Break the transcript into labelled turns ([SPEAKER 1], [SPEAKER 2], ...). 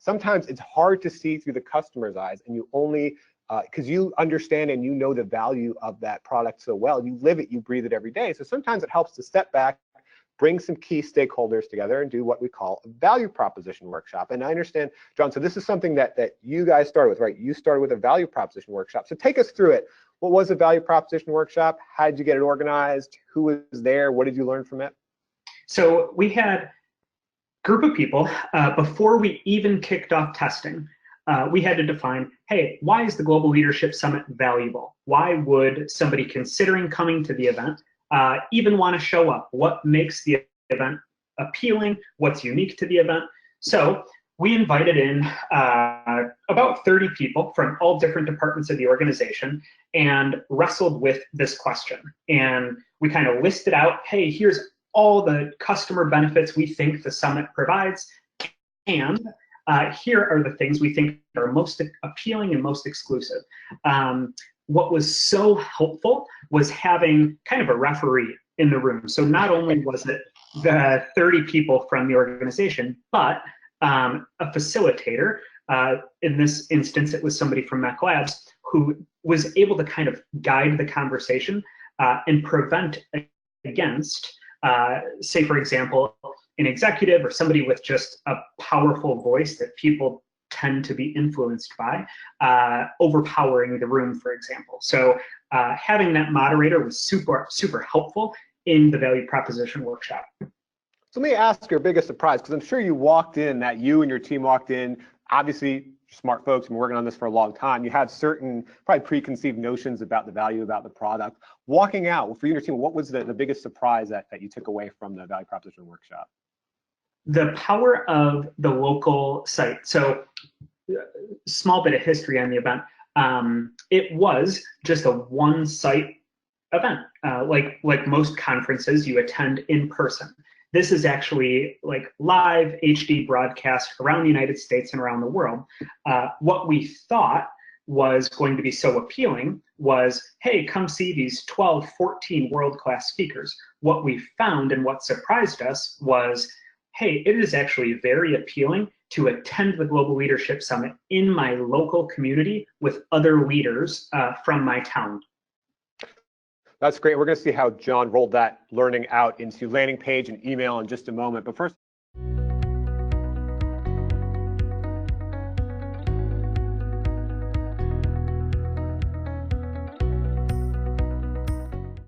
[SPEAKER 1] sometimes it's hard to see through the customer's eyes, and you only, because you understand and you know the value of that product so well, you live it, you breathe it every day. So sometimes it helps to step back, bring some key stakeholders together and do what we call a value proposition workshop. And I understand, John, so this is something that you guys started with, right? You started with a value proposition workshop. So take us through it. What was a value proposition workshop? How did you get it organized? Who was there? What did you learn from it?
[SPEAKER 2] So we had a group of people, before we even kicked off testing, we had to define, hey, why is the Global Leadership Summit valuable? Why would somebody considering coming to the event even want to show up? What makes the event appealing? What's unique to the event? So we invited in about 30 people from all different departments of the organization and wrestled with this question. And we kind of listed out, hey, here's all the customer benefits we think the summit provides, and here are the things we think are most appealing and most exclusive. What was so helpful was having kind of a referee in the room. So not only was it the 30 people from the organization, but a facilitator. In this instance, it was somebody from MECLABS who was able to kind of guide the conversation and prevent against, say, for example, an executive or somebody with just a powerful voice that people tend to be influenced by, overpowering the room, for example. So having that moderator was super, super helpful in the value proposition workshop.
[SPEAKER 1] So let me ask your biggest surprise, because I'm sure you walked in, that you and your team walked in, obviously smart folks, been working on this for a long time. You had certain probably preconceived notions about the value, about the product. Walking out, for you and your team, what was the biggest surprise that you took away from the value proposition workshop?
[SPEAKER 2] The power of the local site. So small bit of history on the event. It was just a one site event. Like most conferences you attend in person. This is actually like live HD broadcast around the United States and around the world. What we thought was going to be so appealing was, hey, come see these 12, 14 world-class speakers. What we found and what surprised us was, hey, it is actually very appealing to attend the Global Leadership Summit in my local community with other leaders from my town.
[SPEAKER 1] That's great. We're going to see how John rolled that learning out into landing page and email in just a moment. But first,